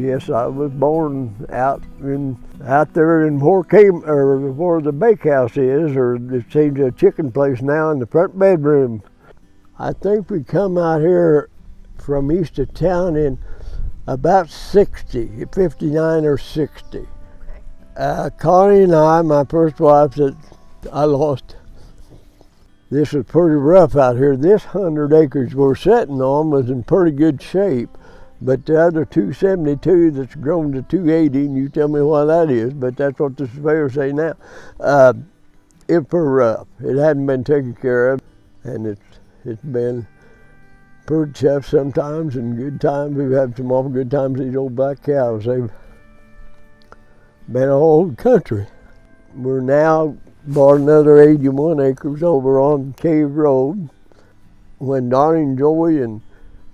Yes, I was born out there in where the bakehouse is, or it seems a chicken place now, in the front bedroom. I think we come out here from east of town in about 59 or 60. Connie and I, my first wife that I lost, this was pretty rough out here. This 100 acres we're sitting on was in pretty good shape, but the other 272 that's grown to 280, and you tell me why that is, but that's what the surveyors say now. It's pretty rough. It hadn't been taken care of, and it's been pretty tough sometimes and good times. We've had some awful good times. These old black cows, they've been all over the country. We're now bought another 81 acres over on Cave Road. When Donnie and Joey and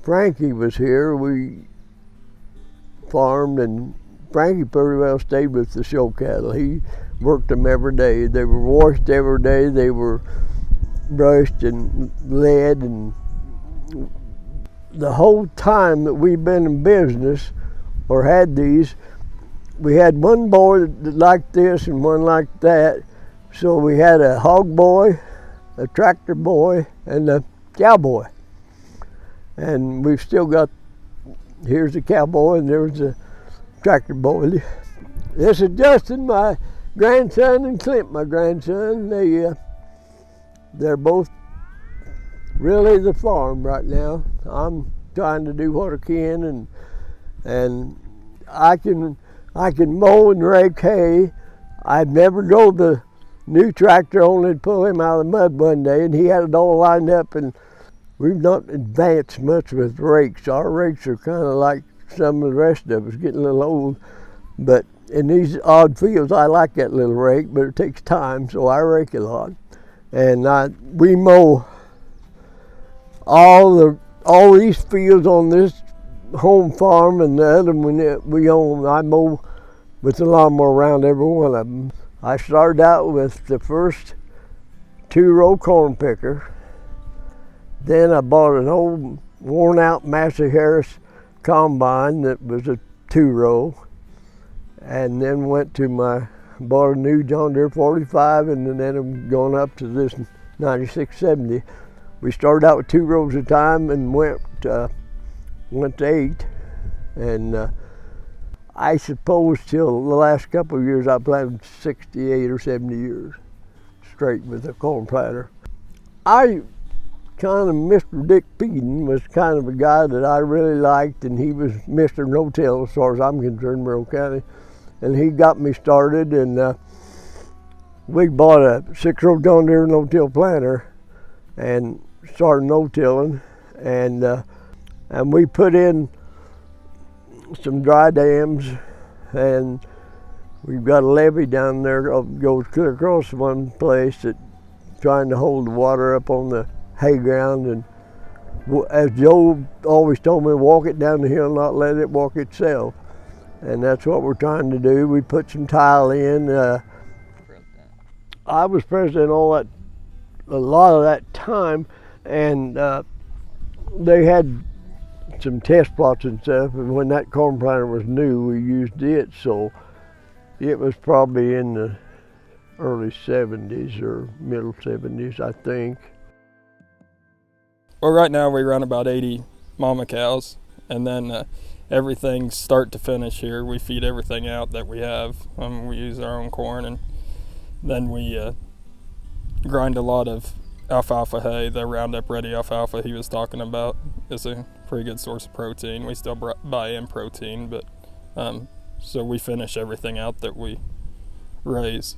Frankie was here, we farmed, and Frankie pretty well stayed with the show cattle. He worked them every day. They were washed every day. They were brushed and led, and the whole time that we've been in business or had these, we had one boy like this and one like that. So we had a hog boy, a tractor boy, and a cowboy. And we've still got, here's the cowboy and there's the tractor boy. This is Justin, my grandson, and Clint, my grandson. They're both really the farm right now. I'm trying to do what I can, and I can mow and rake hay. I've never drove the new tractor, only to pull him out of the mud one day, and he had it all lined up, and we've not advanced much with rakes. Our rakes are kind of like some of the rest of us, getting a little old, but in these odd fields, I like that little rake, but it takes time, so I rake a lot. And we mow all these fields on this home farm, and the other one we own, I mow with the lawnmower around every one of them. I started out with the first 2-row corn picker. Then I bought an old worn out Massey Harris combine that was a 2-row, and then bought a new John Deere 45, and then I'm going up to this 9670. We started out with 2 rows at a time and went to 8, and I suppose till the last couple of years I planted 68 or 70 years straight with a corn planter. Mr. Dick Peden was kind of a guy that I really liked, and he was Mr. No-Till as far as I'm concerned, Monroe County. And he got me started, and we bought a 6-row John Deere no-till planter and started no-tilling, and we put in some dry dams, and we've got a levee down there that goes clear across one place that trying to hold the water up on the hay ground, and as Joe always told me, walk it down the hill, not let it walk itself. And that's what we're trying to do. We put some tile in. I was president a lot of that time, and they had some test plots and stuff, and when that corn planter was new, we used it, so it was probably in the early 70s or middle 70s, I think. Well, right now we run about 80 mama cows, and then everything start to finish here, we feed everything out that we have. We use our own corn, and then we grind a lot of alfalfa hay. The Roundup Ready alfalfa he was talking about is a pretty good source of protein. We still buy in protein, but so we finish everything out that we raise.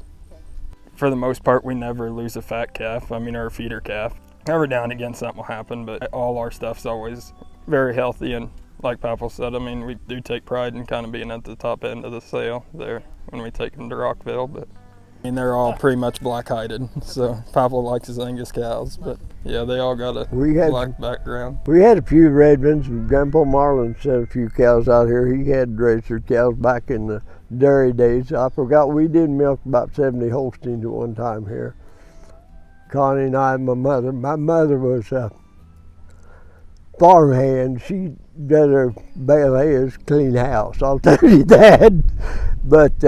For the most part, we never lose a fat calf, or a feeder calf. Every now and again something will happen, but all our stuff's always very healthy, and like Papa said, we do take pride in kind of being at the top end of the sale there when we take them to Rockville, but they're all pretty much black-hided, so Papa likes his Angus cows, but yeah, they all got a black background. We had a few red ones. Grandpa Marlin set a few cows out here. He had registered cows back in the dairy days. I forgot we did milk about 70 Holsteins at one time here. Connie and I and my mother. My mother was farmhand. She does her bale is clean house, I'll tell you that. But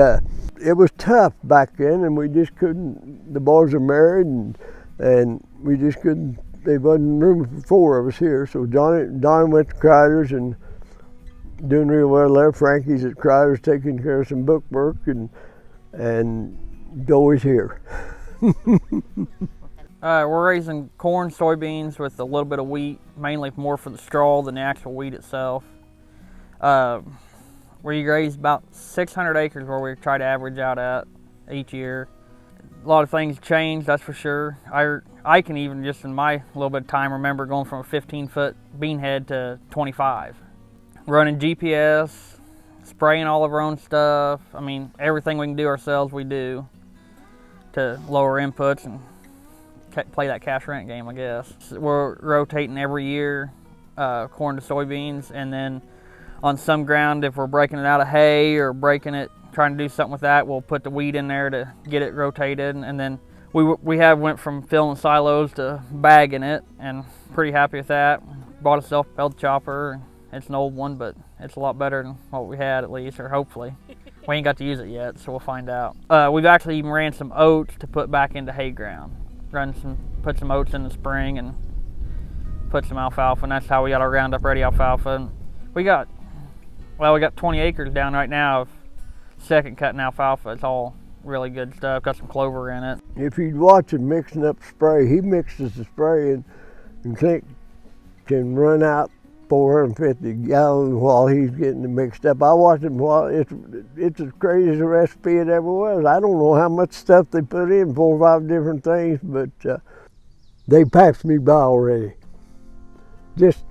it was tough back then, and we just couldn't. The boys are married, and we just couldn't. There wasn't room for 4 of us here. So Don went to Crider's and doing real well there. Frankie's at Crider's taking care of some book work, and Joey's here. We're raising corn, soybeans with a little bit of wheat, mainly more for the straw than the actual wheat itself. We raise about 600 acres where we try to average out at each year. A lot of things change, that's for sure. I can even just in my little bit of time remember going from a 15-foot bean head to 25. Running GPS, spraying all of our own stuff. I mean, everything we can do ourselves, we do to lower inputs and play that cash rent game, I guess. We're rotating every year, corn to soybeans, and then on some ground, if we're breaking it out of hay or breaking it, trying to do something with that, we'll put the wheat in there to get it rotated. And then we have went from filling silos to bagging it, and pretty happy with that. Bought a self-propelled chopper. It's an old one, but it's a lot better than what we had at least, or hopefully. We ain't got to use it yet, so we'll find out. We've actually even ran some oats to put back into hay ground. Put some oats in the spring and put some alfalfa, and that's how we got our Roundup Ready alfalfa. And we got 20 acres down right now of second cutting alfalfa. It's all really good stuff. Got some clover in it. If you'd watch him mixing up spray, he mixes the spray and Clint can run out 450 gallons while he's getting it mixed up. I watched him while it's as crazy as a recipe it ever was. I don't know how much stuff they put in, 4 or 5 different things, but they passed me by already. This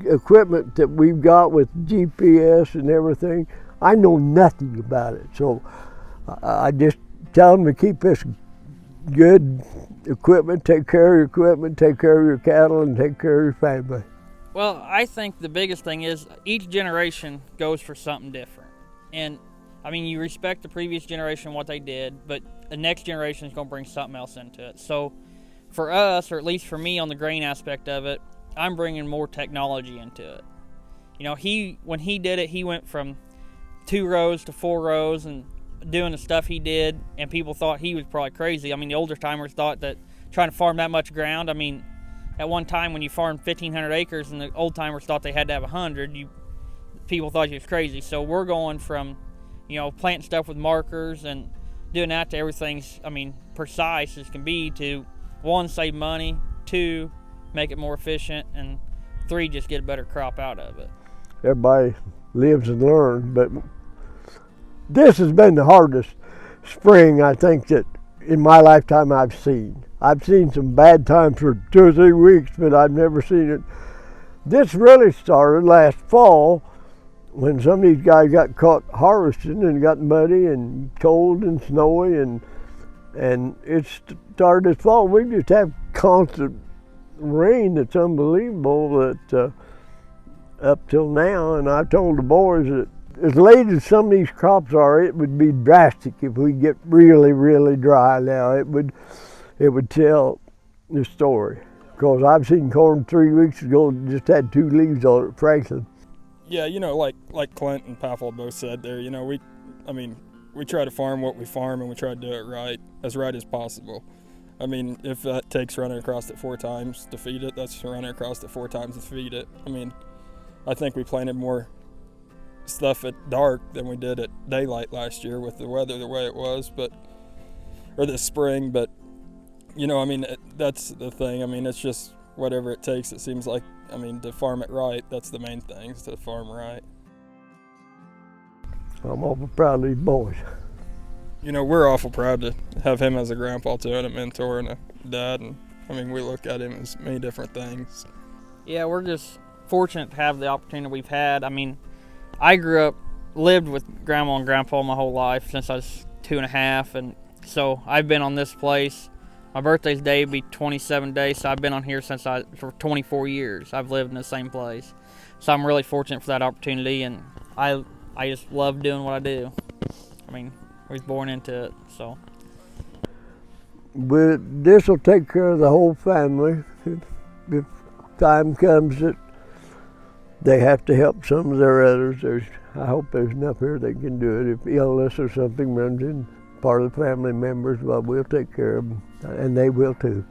equipment that we've got with GPS and everything, I know nothing about it. So I just tell them to keep this good equipment, take care of your equipment, take care of your cattle, and take care of your family. Well, I think the biggest thing is each generation goes for something different. And, I mean, you respect the previous generation, what they did, but the next generation is going to bring something else into it. So for us, or at least for me on the grain aspect of it, I'm bringing more technology into it. You know, when he did it, he went from 2 rows to 4 rows and doing the stuff he did, and people thought he was probably crazy. I mean, the older timers thought that trying to farm that much ground, I mean, at one time when you farmed 1,500 acres and the old timers thought they had to have 100, people thought you was crazy. So we're going from, you know, planting stuff with markers and doing that to everything's, I mean, precise as can be, to 1, save money, 2, make it more efficient, and 3, just get a better crop out of it. Everybody lives and learns, but this has been the hardest spring I think that in my lifetime I've seen. I've seen some bad times for 2 or 3 weeks, but I've never seen it. This really started last fall when some of these guys got caught harvesting and got muddy and cold and snowy, and it started this fall. We just have constant rain that's unbelievable that up till now, and I told the boys that as late as some of these crops are, it would be drastic if we get really, really dry now. It would tell the story. Because I've seen corn 3 weeks ago just had 2 leaves on it, Franklin. Yeah, you know, like Clint and Pavel both said there, you know, we try to farm what we farm, and we try to do it as right as possible. I mean, if that takes running across it 4 times to feed it, that's running across it 4 times to feed it. I mean, I think we planted more stuff at dark than we did at daylight last year with the weather the way it was, or this spring, but you know, I mean, that's the thing. I mean, it's just whatever it takes, it seems like. I mean, to farm it right, that's the main thing, is to farm right. I'm awful proud of these boys. You know, we're awful proud to have him as a grandpa too, and a mentor and a dad, and I mean, we look at him as many different things. Yeah, we're just fortunate to have the opportunity we've had. I mean, I lived with Grandma and Grandpa my whole life since I was 2.5, and so I've been on this place. My birthday's day will be 27 days, so I've been on here for 24 years. I've lived in the same place. So I'm really fortunate for that opportunity, and I just love doing what I do. I mean, I was born into it, so. But this will take care of the whole family. If time comes that they have to help some of their others, I hope there's enough here that can do it. If illness or something runs in part of the family members, well, we'll take care of them, and they will too.